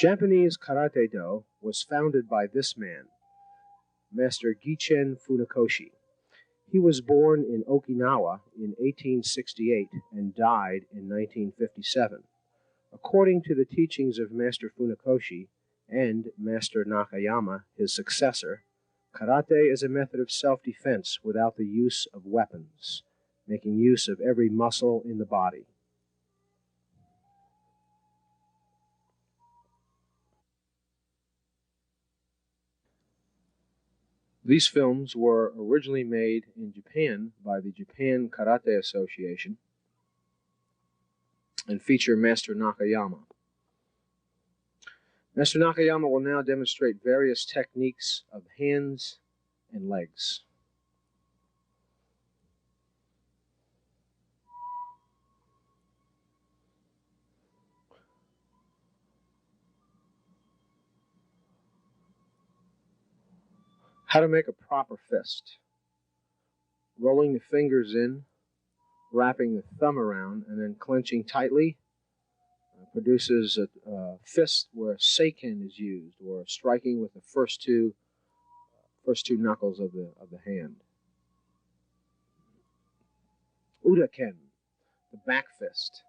Japanese Karate-do was founded by this man, Master Gichen Funakoshi. He was born in Okinawa in 1868 and died in 1957. According to the teachings of Master Funakoshi and Master Nakayama, his successor, karate is a method of self-defense without the use of weapons, making use of every muscle in the body. These films were originally made in Japan by the Japan Karate Association and feature Master Nakayama. Master Nakayama will now demonstrate various techniques of hands and legs. How to make a proper fist. Rolling the fingers in, wrapping the thumb around, and then clenching tightly produces a fist where a seiken is used, or striking with the first two knuckles of the hand. Uraken, the back fist.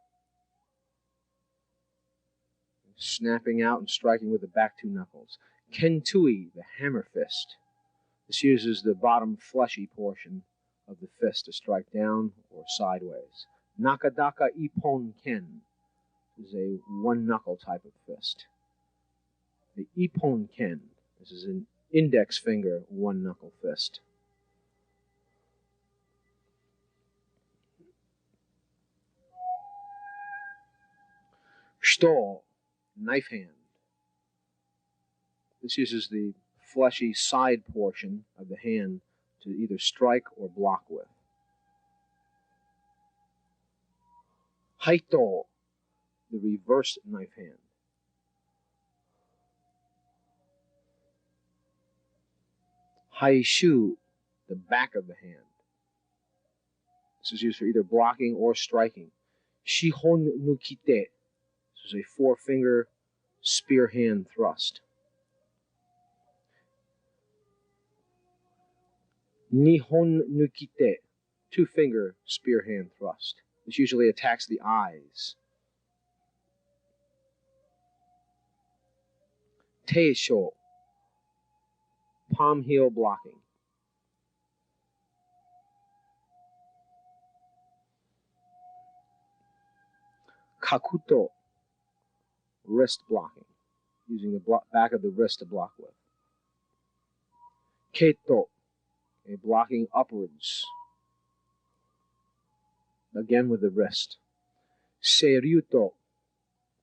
Snapping out and striking with the back two knuckles. Kentui, the hammer fist. This uses the bottom fleshy portion of the fist to strike down or sideways. Nakadaka Ippon Ken is a one-knuckle type of fist. The Ippon Ken, this is an index finger one-knuckle fist. Shto, knife hand. This uses the fleshy side portion of the hand to either strike or block with. Haito, the reversed knife hand. Haishu, the back of the hand. This is used for either blocking or striking. Shihon nukite. This is a four-finger spear hand thrust. Nihon nukite, two-finger spear hand thrust. This usually attacks the eyes. Teisho, palm heel blocking. Kakuto, wrist blocking, using the back of the wrist to block with. Keito, a blocking upwards, again with the wrist. Seiryuto,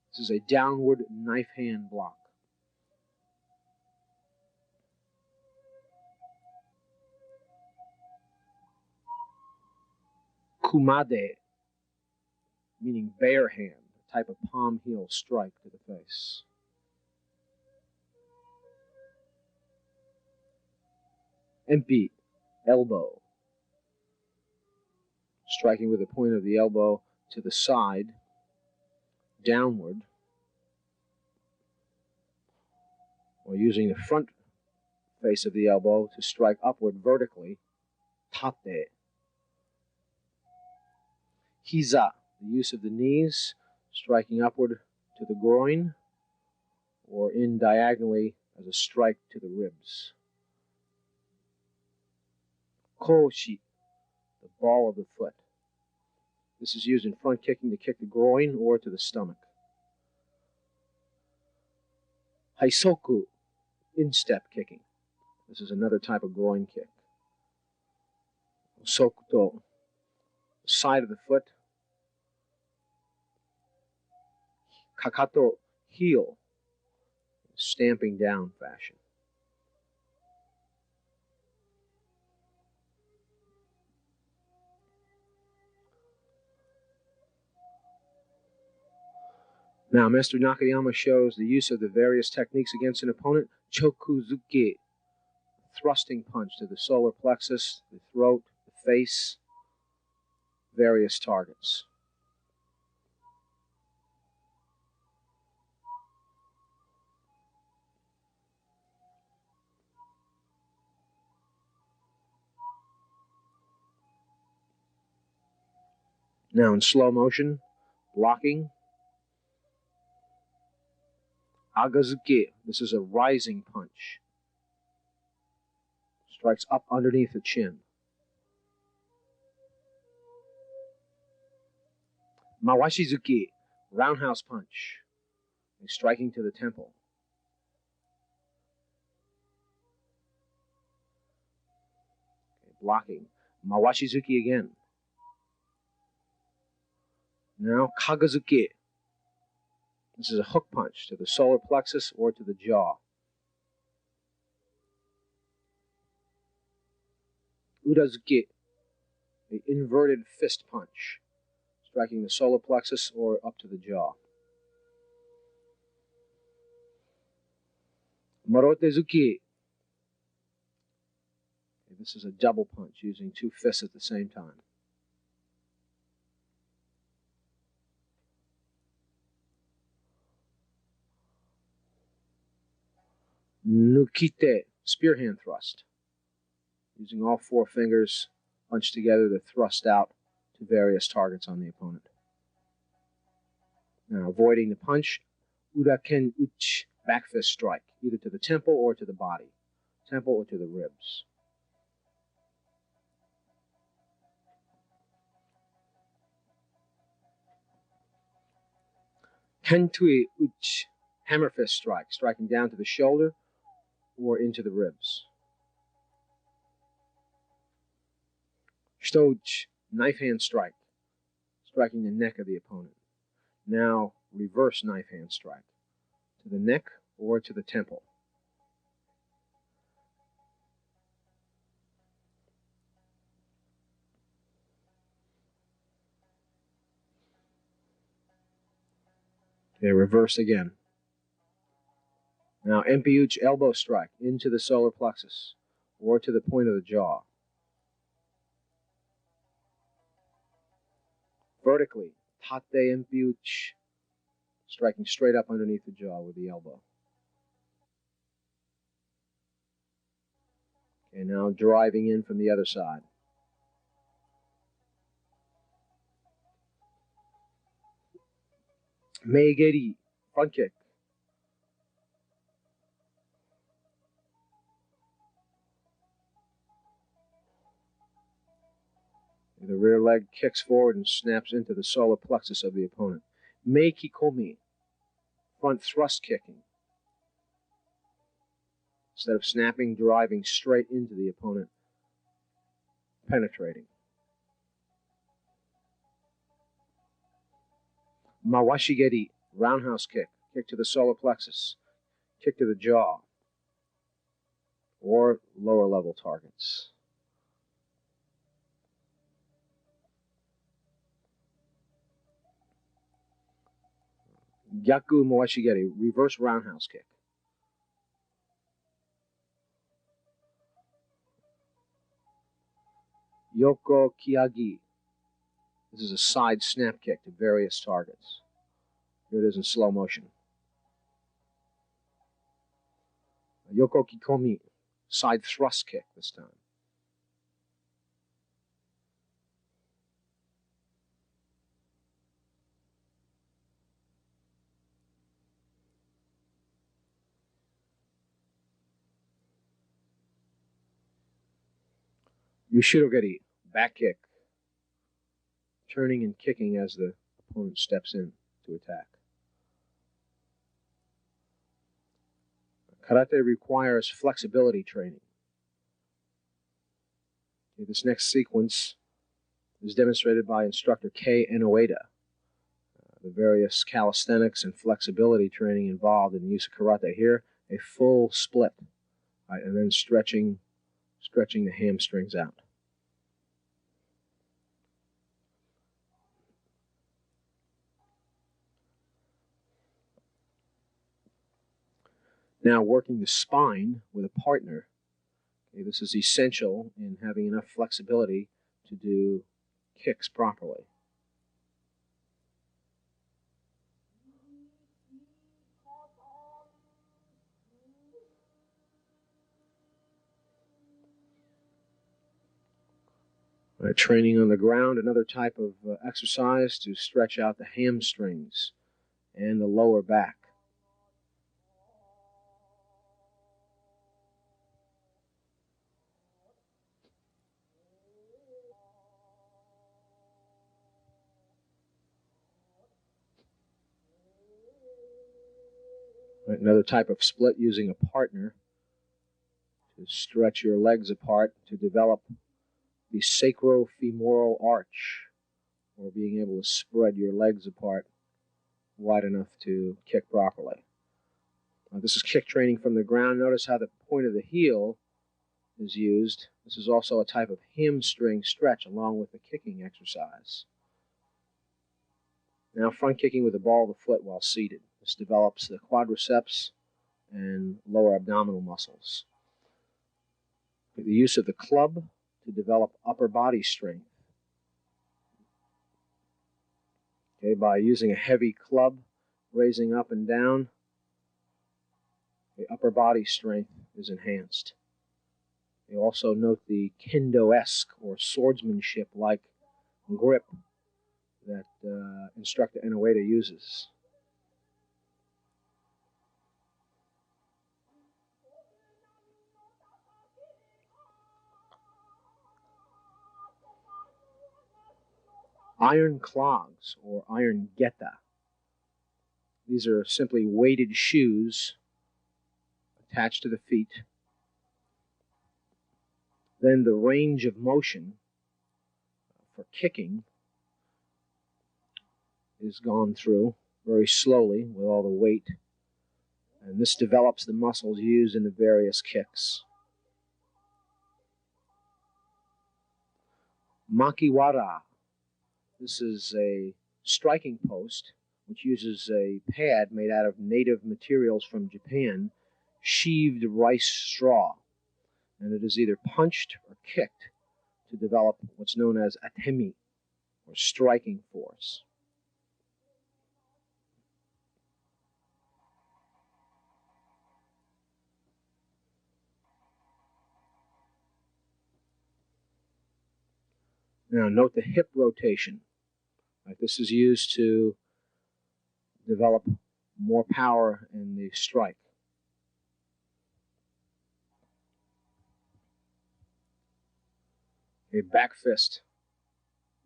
this is a downward knife hand block. Kumade, meaning bare hand, a type of palm heel strike to the face. Empi, elbow, striking with the point of the elbow to the side, downward, or using the front face of the elbow to strike upward vertically, tate. Hiza, the use of the knees, striking upward to the groin, or in diagonally as a strike to the ribs. Koshi, the ball of the foot. This is used in front kicking to kick the groin or to the stomach. Haisoku, instep kicking. This is another type of groin kick. Sokuto, side of the foot. Kakato, heel, stamping down fashion. Now, Master Nakayama shows the use of the various techniques against an opponent. Chokuzuki, thrusting punch to the solar plexus, the throat, the face, various targets. Now in slow motion, blocking. Agazuki. This is a rising punch. Strikes up underneath the chin. Mawashizuki. Roundhouse punch. He's striking to the temple. Okay, blocking. Mawashizuki again. Now Kagazuki. This is a hook punch to the solar plexus or to the jaw. Urazuki. The inverted fist punch, striking the solar plexus or up to the jaw. Marotezuki. This is a double punch using two fists at the same time. Nukite, spear hand thrust. Using all four fingers punched together to thrust out to various targets on the opponent. Now avoiding the punch, Uraken uchi, back fist strike, either to the temple or to the body, temple or to the ribs. Kentui uchi, hammer fist strike, striking down to the shoulder or into the ribs. Shitouchi, knife hand strike, striking the neck of the opponent. Now reverse knife hand strike, to the neck or to the temple. Okay, reverse again. Now Empiuchi elbow strike into the solar plexus or to the point of the jaw. Vertically, Tate Empiuchi, striking straight up underneath the jaw with the elbow. Okay, now driving in from the other side. Meigeri, front kick. The rear leg kicks forward and snaps into the solar plexus of the opponent. Meikikomi, front thrust kicking. Instead of snapping, driving straight into the opponent, penetrating. Mawashigeri, roundhouse kick, kick to the solar plexus, kick to the jaw, or lower level targets. Gyaku Mawashigeri, reverse roundhouse kick. Yoko Kiagi. This is a side snap kick to various targets. Here it is in slow motion. Yoko Kikomi, side thrust kick this time. Yushirogeri, back kick. Turning and kicking as the opponent steps in to attack. Karate requires flexibility training. Okay, this next sequence is demonstrated by instructor Kei Enoeda. The various calisthenics and flexibility training involved in the use of karate here, a full split, right, and then stretching the hamstrings out. Now working the spine with a partner. Okay, this is essential in having enough flexibility to do kicks properly. Training on the ground, another type of exercise to stretch out the hamstrings and the lower back. Another type of split using a partner to stretch your legs apart to develop the sacrofemoral arch, or being able to spread your legs apart wide enough to kick properly. This is kick training from the ground. Notice how the point of the heel is used. This is also a type of hamstring stretch along with the kicking exercise. Now front kicking with the ball of the foot while seated. This develops the quadriceps and lower abdominal muscles. The use of the club to develop upper body strength. Okay, by using a heavy club, raising up and down, the upper body strength is enhanced. You also note the kendo-esque or swordsmanship-like grip that instructor Inoue uses. Iron clogs, or iron geta. These are simply weighted shoes attached to the feet. Then the range of motion for kicking is gone through very slowly with all the weight. And this develops the muscles used in the various kicks. Makiwara. This is a striking post which uses a pad made out of native materials from Japan, sheaved rice straw. And it is either punched or kicked to develop what's known as atemi, or striking force. Now note the hip rotation. This is used to develop more power in the strike. A back fist,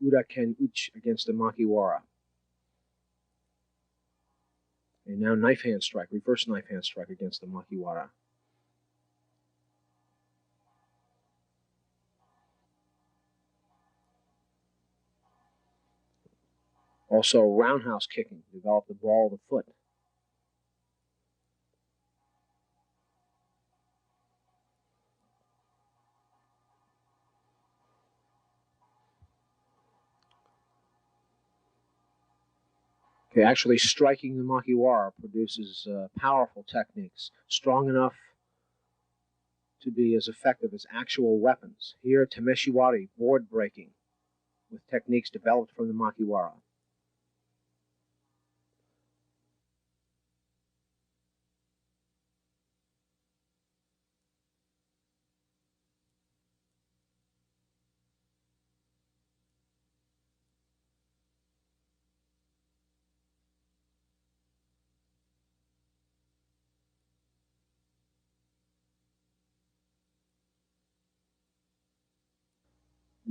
uraken uchi against the makiwara. A now knife hand strike, reverse knife hand strike against the makiwara. Also roundhouse kicking, develop the ball of the foot. Okay, actually striking the makiwara produces powerful techniques, strong enough to be as effective as actual weapons. Here, tameshiwari, board breaking, with techniques developed from the makiwara.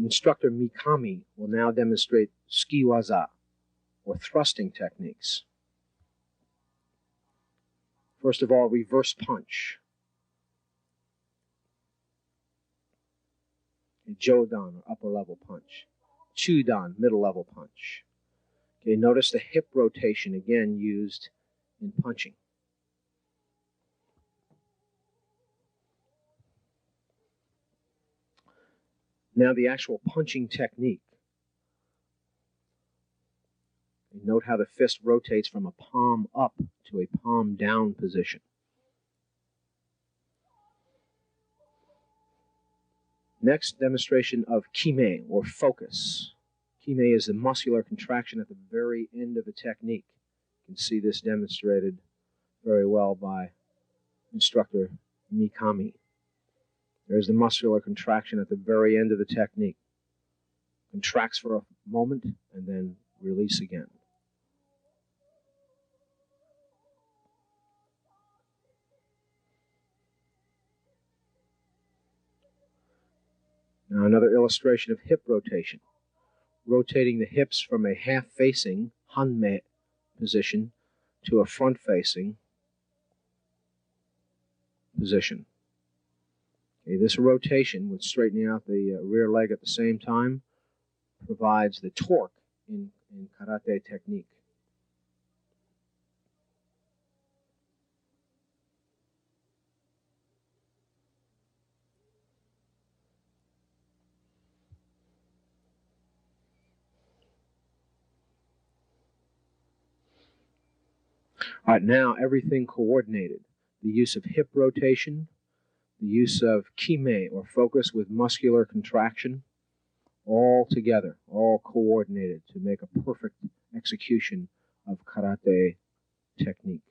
Instructor Mikami will now demonstrate skiwaza, or thrusting techniques. First of all, reverse punch. A jodan, or upper level punch. Chudan, middle level punch. Okay, notice the hip rotation again used in punching. Now the actual punching technique. Note how the fist rotates from a palm up to a palm down position. Next, demonstration of kime, or focus. Kime is the muscular contraction at the very end of a technique. You can see this demonstrated very well by instructor Mikami. There's the muscular contraction at the very end of the technique. Contracts for a moment and then release again. Now another illustration of hip rotation. Rotating the hips from a half-facing hanme position to a front-facing position. Okay, this rotation, with straightening out the rear leg at the same time, provides the torque in karate technique. All right, now everything coordinated. The use of hip rotation, the use of kime, or focus with muscular contraction, all together, all coordinated to make a perfect execution of karate technique.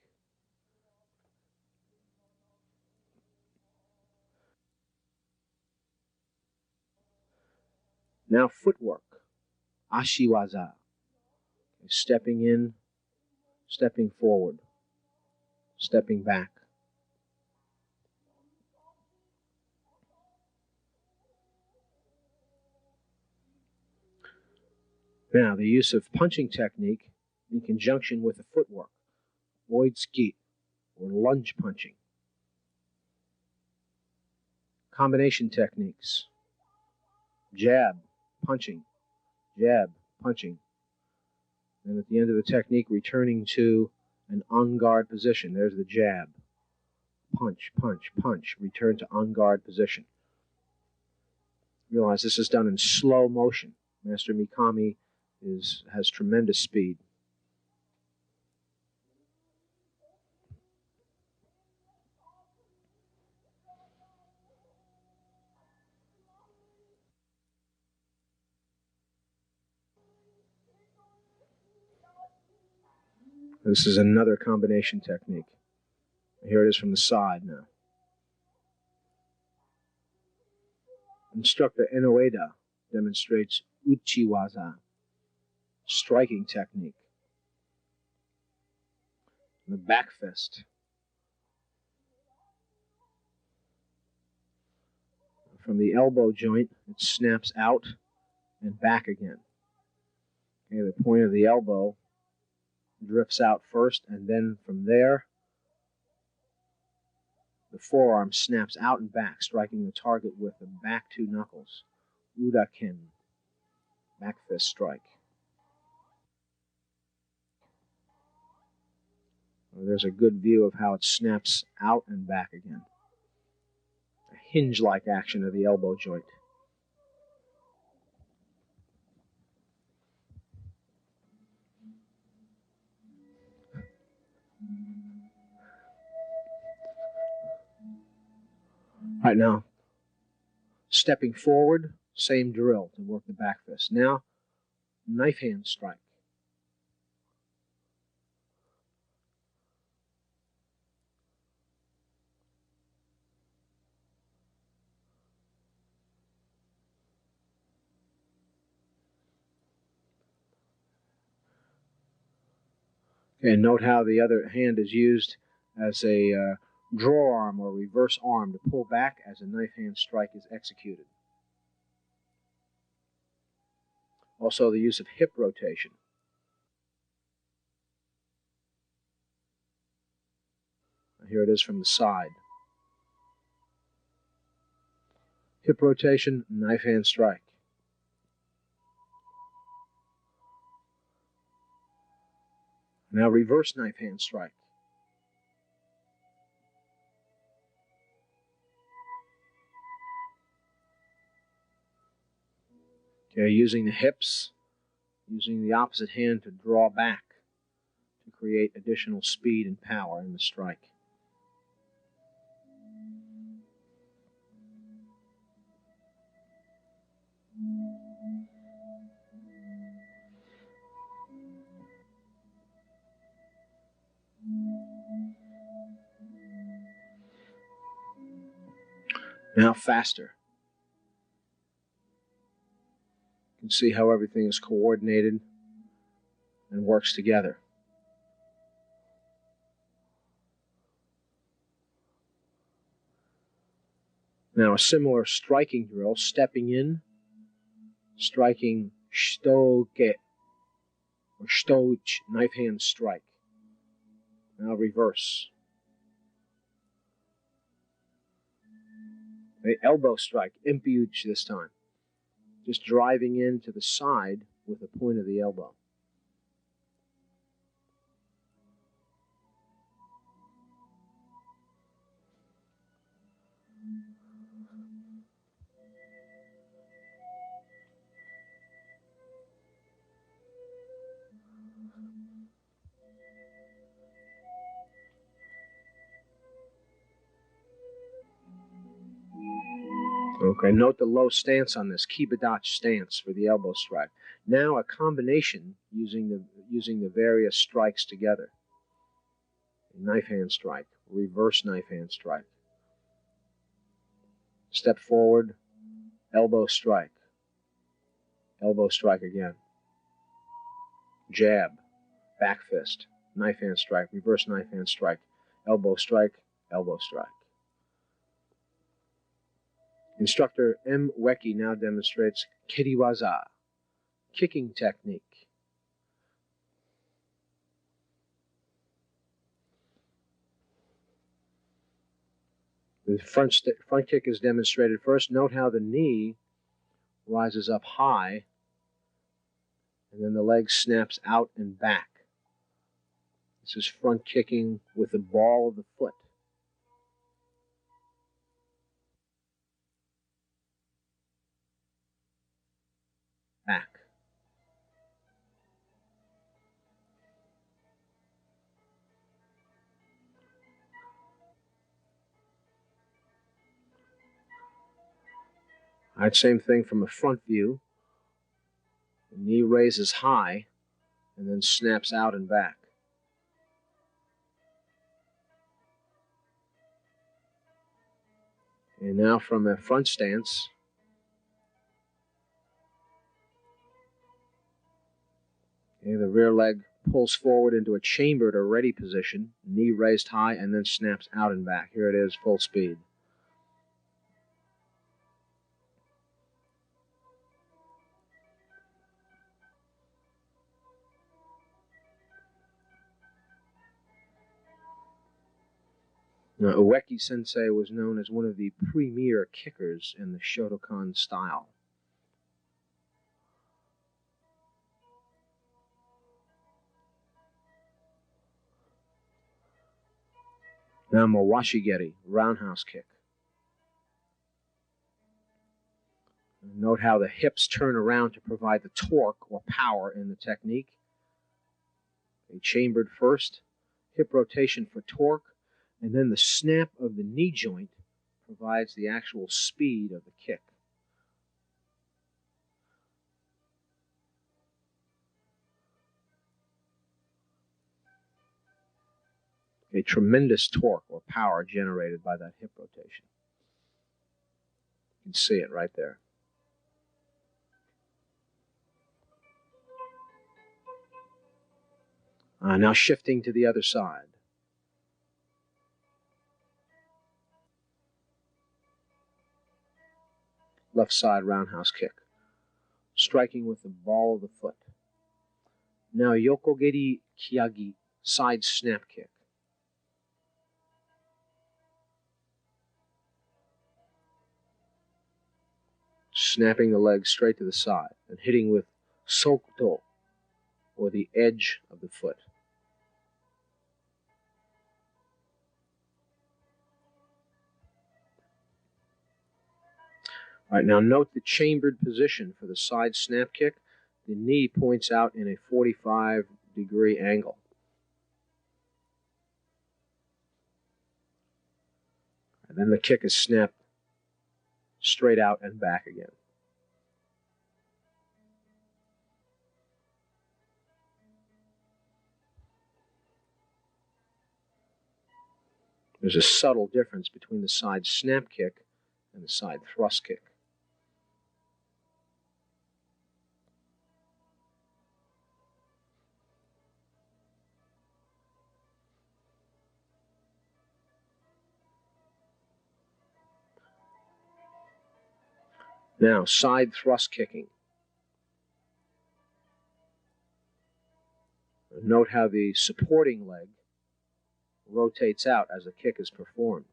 Now footwork, ashiwaza, stepping in, stepping forward, stepping back. Now, the use of punching technique in conjunction with the footwork, oitsuki, or lunge punching. Combination techniques, jab, punching, jab, punching. And at the end of the technique, returning to an en garde position. There's the jab. Punch, punch, punch. Return to en garde position. Realize this is done in slow motion. Master Mikami has tremendous speed. This is another combination technique. Here it is from the side now. Instructor Enoeda demonstrates uchiwaza, striking technique. The back fist. From the elbow joint, it snaps out and back again. Okay, the point of the elbow drifts out first, and then from there, the forearm snaps out and back, striking the target with the back two knuckles. Udaken, back fist strike. There's a good view of how it snaps out and back again. A hinge-like action of the elbow joint. All right, now, stepping forward, same drill to work the back fist. Now, knife hand strike. Okay, and note how the other hand is used as a draw arm or reverse arm to pull back as a knife hand strike is executed. Also, the use of hip rotation. Here it is from the side. Hip rotation, knife hand strike. Now reverse knife hand strike. Okay, using the hips, using the opposite hand to draw back to create additional speed and power in the strike. Now faster. You can see how everything is coordinated and works together. Now a similar striking drill, stepping in, striking stoke or stoch, knife hand strike. Now reverse. The elbow strike, impiuch this time. Just driving into the side with the point of the elbow. Okay, note the low stance on this, kibadach stance for the elbow strike. Now a combination using the various strikes together. Knife hand strike, reverse knife hand strike. Step forward, elbow strike again. Jab, back fist, knife hand strike, reverse knife hand strike, elbow strike, elbow strike. Instructor M. Weki now demonstrates kiriwaza, kicking technique. The front kick is demonstrated first. Note how the knee rises up high, and then the leg snaps out and back. This is front kicking with the ball of the foot. Back. All right, same thing from a front view. The knee raises high and then snaps out and back. And now from a front stance, okay, the rear leg pulls forward into a chambered or ready position, knee raised high, and then snaps out and back. Here it is, full speed. Now, Ueki Sensei was known as one of the premier kickers in the Shotokan style. Now Mawashigeri, roundhouse kick. Note how the hips turn around to provide the torque or power in the technique. A chambered first, hip rotation for torque, and then the snap of the knee joint provides the actual speed of the kick. A tremendous torque or power generated by that hip rotation. You can see it right there. Now shifting to the other side. Left side roundhouse kick. Striking with the ball of the foot. Now yokogeri kiagi, side snap kick. Snapping the leg straight to the side and hitting with sokuto, or the edge of the foot. All right, now note the chambered position for the side snap kick. The knee points out in a 45-degree angle. And then the kick is snapped straight out and back again. There's a subtle difference between the side snap kick and the side thrust kick. Now, side thrust kicking. Note how the supporting leg rotates out as the kick is performed.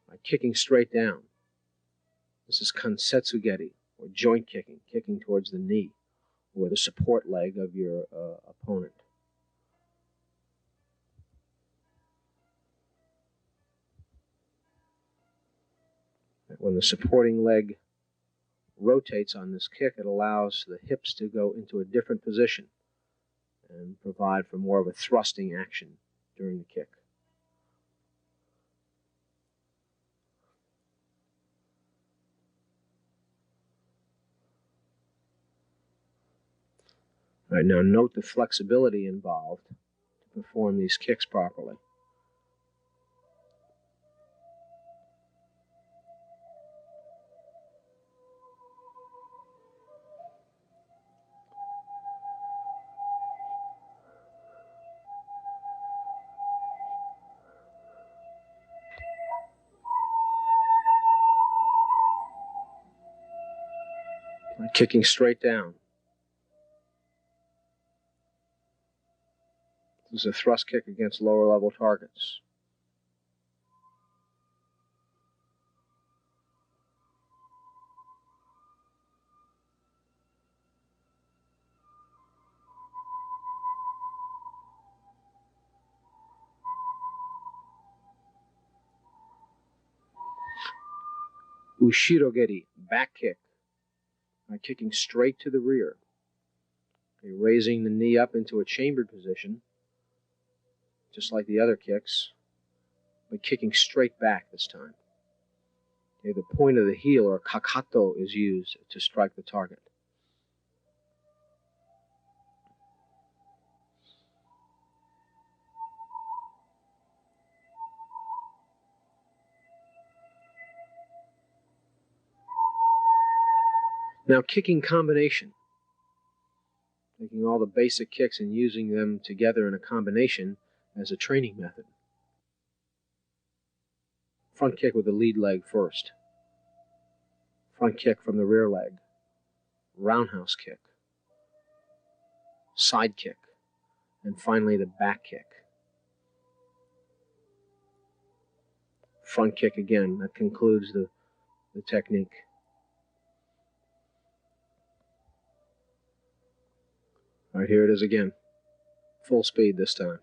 By kicking straight down. This is kansetsugeri, or joint kicking, kicking towards the knee, or the support leg of your opponent. When the supporting leg rotates on this kick, it allows the hips to go into a different position and provide for more of a thrusting action during the kick. All right, now note the flexibility involved to perform these kicks properly. Kicking straight down. This is a thrust kick against lower level targets. Ushirogeri, back kick. Kicking straight to the rear. Raising the knee up into a chambered position, just like the other kicks, but kicking straight back this time. The point of the heel, or kakato, is used to strike the target. Now, kicking combination. Taking all the basic kicks and using them together in a combination as a training method. Front kick with the lead leg first. Front kick from the rear leg. Roundhouse kick. Side kick. And finally the back kick. Front kick again. That concludes the technique. All right, here it is again. Full speed this time.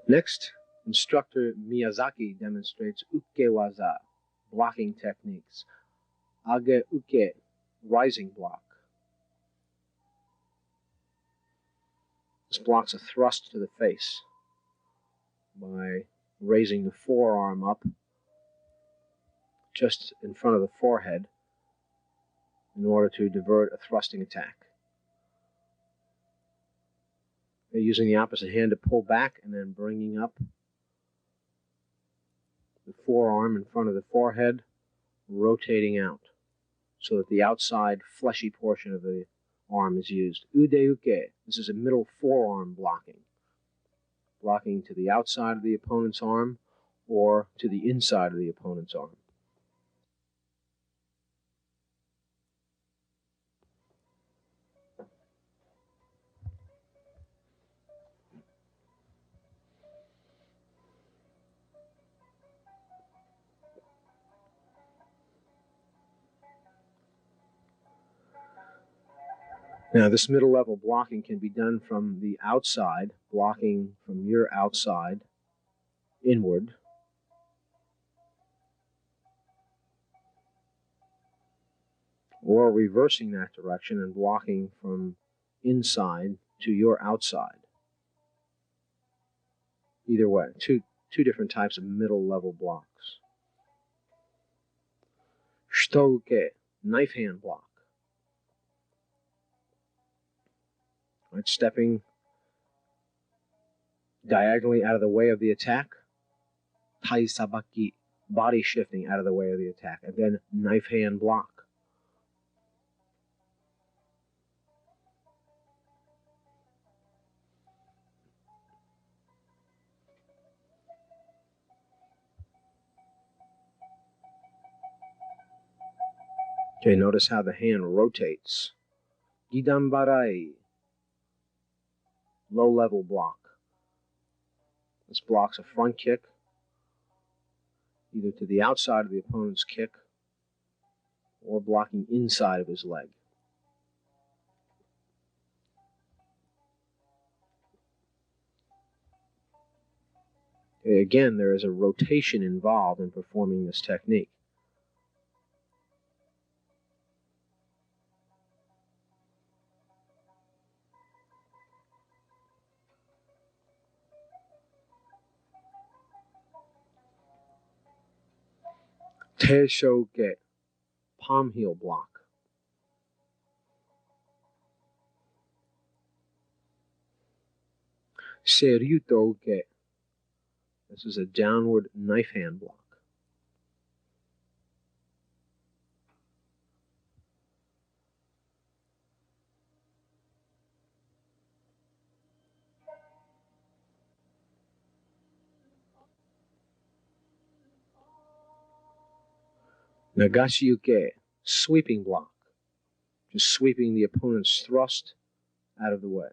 Next, instructor Miyazaki demonstrates ukewaza, blocking techniques. Age uke, rising block. This blocks a thrust to the face by raising the forearm up just in front of the forehead in order to divert a thrusting attack. They're using the opposite hand to pull back and then bringing up the forearm in front of the forehead, rotating out so that the outside fleshy portion of the arm is used. Udeuke, this is a middle forearm blocking. Blocking to the outside of the opponent's arm or to the inside of the opponent's arm. Now, this middle level blocking can be done from the outside, blocking from your outside inward. Or reversing that direction and blocking from inside to your outside. Either way, two different types of middle level blocks. Shitouke, knife hand block. Right, stepping diagonally out of the way of the attack. Tai sabaki, body shifting out of the way of the attack. And then knife hand block. Okay, notice how the hand rotates. Gidambarai, low level block. This blocks a front kick, either to the outside of the opponent's kick or blocking inside of his leg. Okay, again, there is a rotation involved in performing this technique. Teishoge, palm heel block. Seryutoge, this is a downward knife hand block. Nagashiyuke, sweeping block. Just sweeping the opponent's thrust out of the way.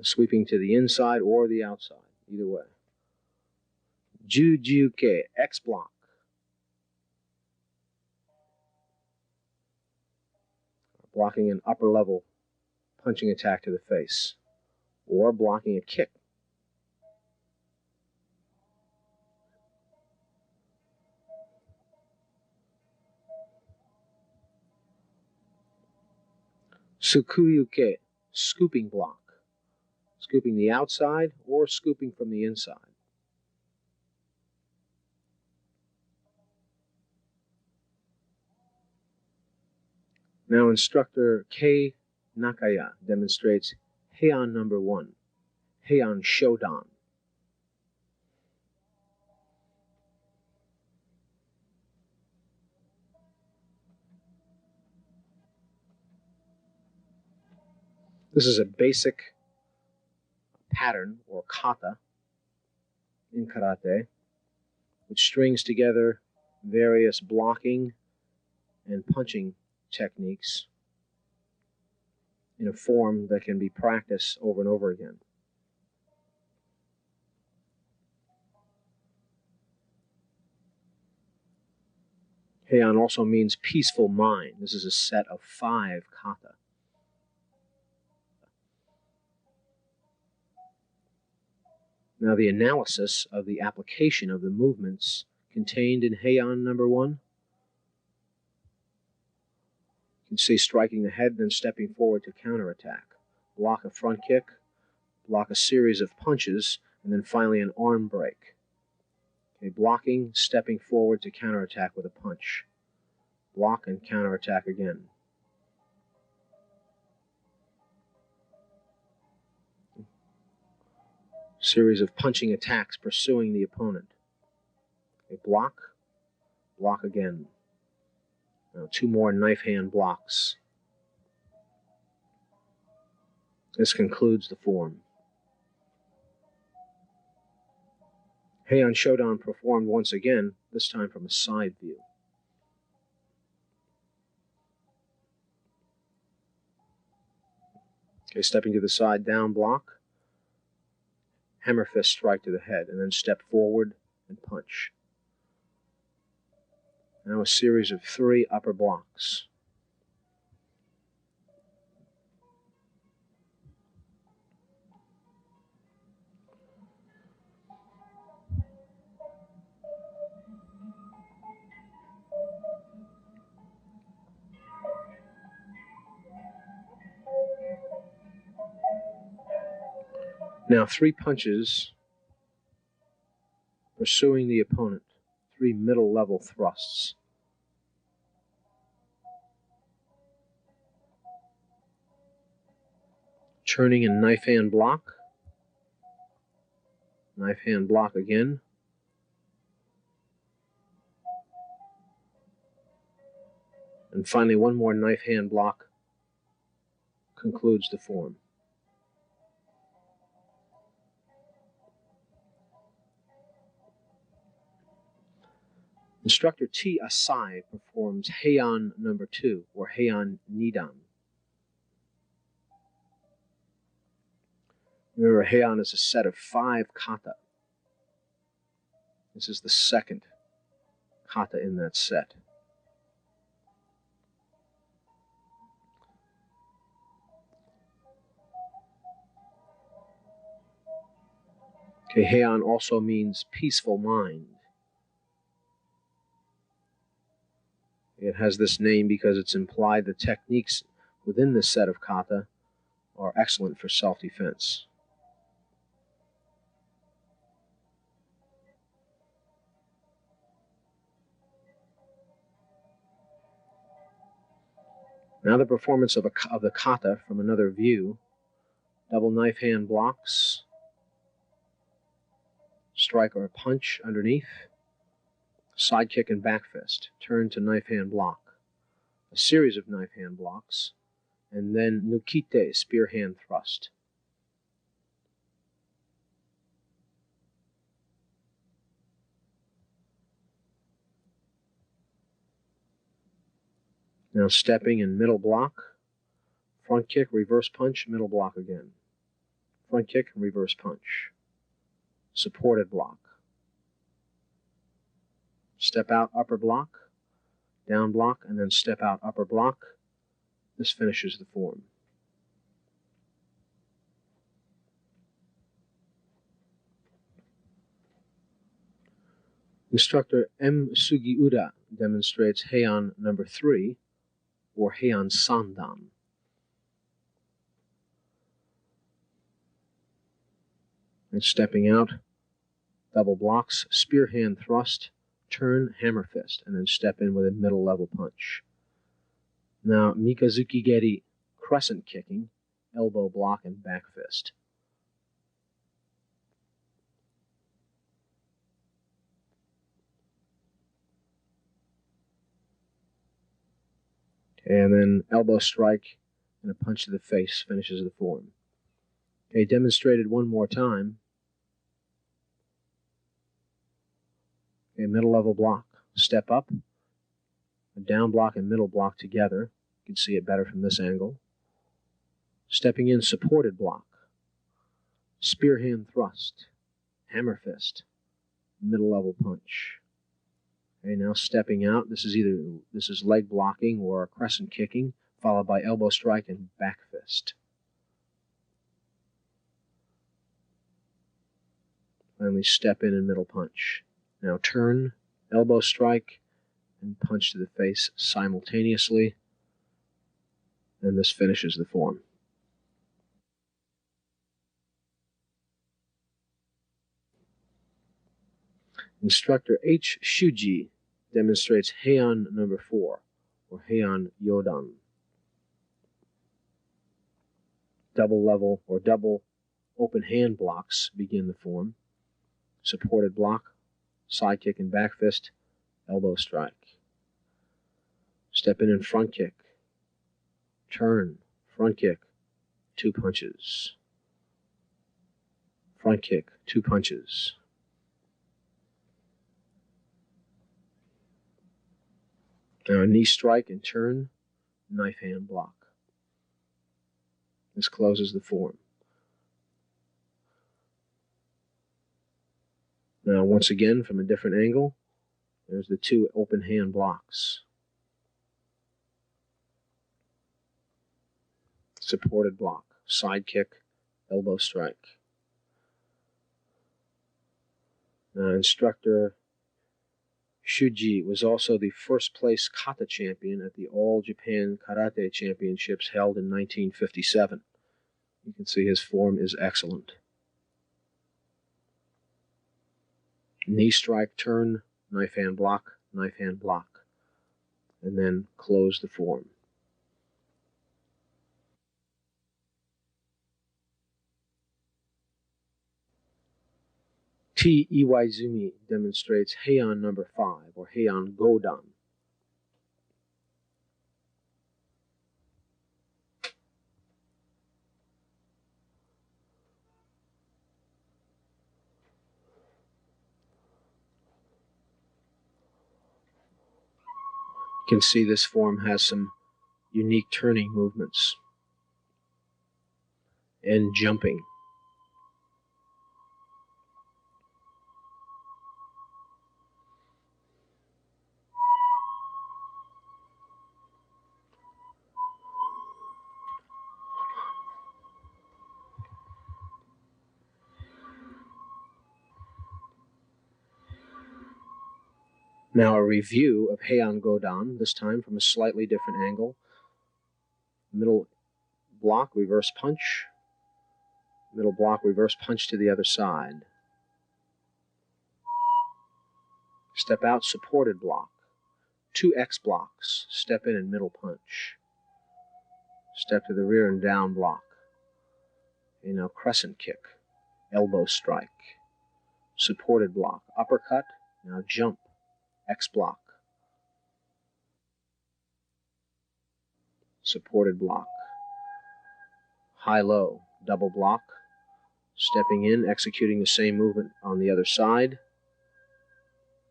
Sweeping to the inside or the outside, either way. Jujuke, X block. Blocking an upper level punching attack to the face, or blocking a kick. Tsukuyuke, scooping block. Scooping the outside or scooping from the inside. Now instructor Kei Nakaya demonstrates Heian number 1, Heian Shodan. This is a basic pattern, or kata, in karate, which strings together various blocking and punching techniques in a form that can be practiced over and over again. Heian also means peaceful mind. This is a set of 5 kata. Now the analysis of the application of the movements contained in Heian number 1. You can see striking the head, then stepping forward to counterattack. Block a front kick, block a series of punches, and then finally an arm break. Okay, blocking, stepping forward to counterattack with a punch. Block and counterattack again. Series of punching attacks pursuing the opponent. Okay, block, block again. Now 2 more knife hand blocks. This concludes the form. Heian Shodan performed once again, this time from a side view. Okay, stepping to the side, down block. Hammer fist strike to the head, and then step forward and punch. Now a series of 3 upper blocks. Now 3 punches pursuing the opponent, 3 middle level thrusts. Turning and knife hand block. Knife hand block again. And finally, one more knife hand block concludes the form. Instructor T. Asai performs Heian number 2, or Heian Nidan. Remember, Heian is a set of 5 kata. This is the second kata in that set. Okay, Heian also means peaceful mind. It has this name because it's implied the techniques within this set of kata are excellent for self-defense. Now the performance of the kata from another view. Double knife hand blocks. Strike or punch underneath. Side kick and back fist. Turn to knife hand block. A series of knife hand blocks. And then nukite, spear hand thrust. Now stepping in middle block. Front kick, reverse punch, middle block again. Front kick and reverse punch. Supported block. Step out upper block, down block, and then step out upper block. This finishes the form. Instructor M. Sugiura demonstrates Heian number 3, or Heian Sandan. And stepping out, double blocks, spear hand thrust, turn, hammer fist, and then step in with a middle level punch. Now, Mikazuki Geri, crescent kicking, elbow block, and back fist. And then elbow strike and a punch to the face finishes the form. Okay, demonstrated one more time. Okay, middle level block. Step up. A down block and middle block together. You can see it better from this angle. Stepping in, supported block. Spear hand thrust. Hammer fist. Middle level punch. Okay, now stepping out. This is leg blocking or crescent kicking, followed by elbow strike and back fist. Finally, step in and middle punch. Now turn, elbow strike, and punch to the face simultaneously. And this finishes the form. Instructor H. Shuji demonstrates Heian number 4, or Heian Yodan. Double level or double open hand blocks begin the form. Supported block, side kick and back fist, elbow strike. Step in and front kick. Turn, front kick, 2 punches. Front kick, 2 punches. Now a knee strike and turn, knife hand block. This closes the form. Now once again from a different angle, there's the 2 open hand blocks. Supported block, side kick, elbow strike. Now instructor Shuji was also the first place kata champion at the All Japan Karate Championships held in 1957. You can see his form is excellent. Knee strike, turn, knife hand block, and then close the form. T. Iwaizumi demonstrates Heian number 5, or Heian Godan. You can see this form has some unique turning movements and jumping. Now a review of Heian Godan, this time from a slightly different angle. Middle block, reverse punch. Middle block, reverse punch to the other side. Step out, supported block. 2 X blocks, step in and middle punch. Step to the rear and down block. And now crescent kick, elbow strike. Supported block, uppercut, now jump, X block. Supported block. High-low, double block. Stepping in, executing the same movement on the other side.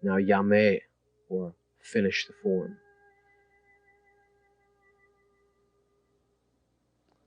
Now yame, or finish the form.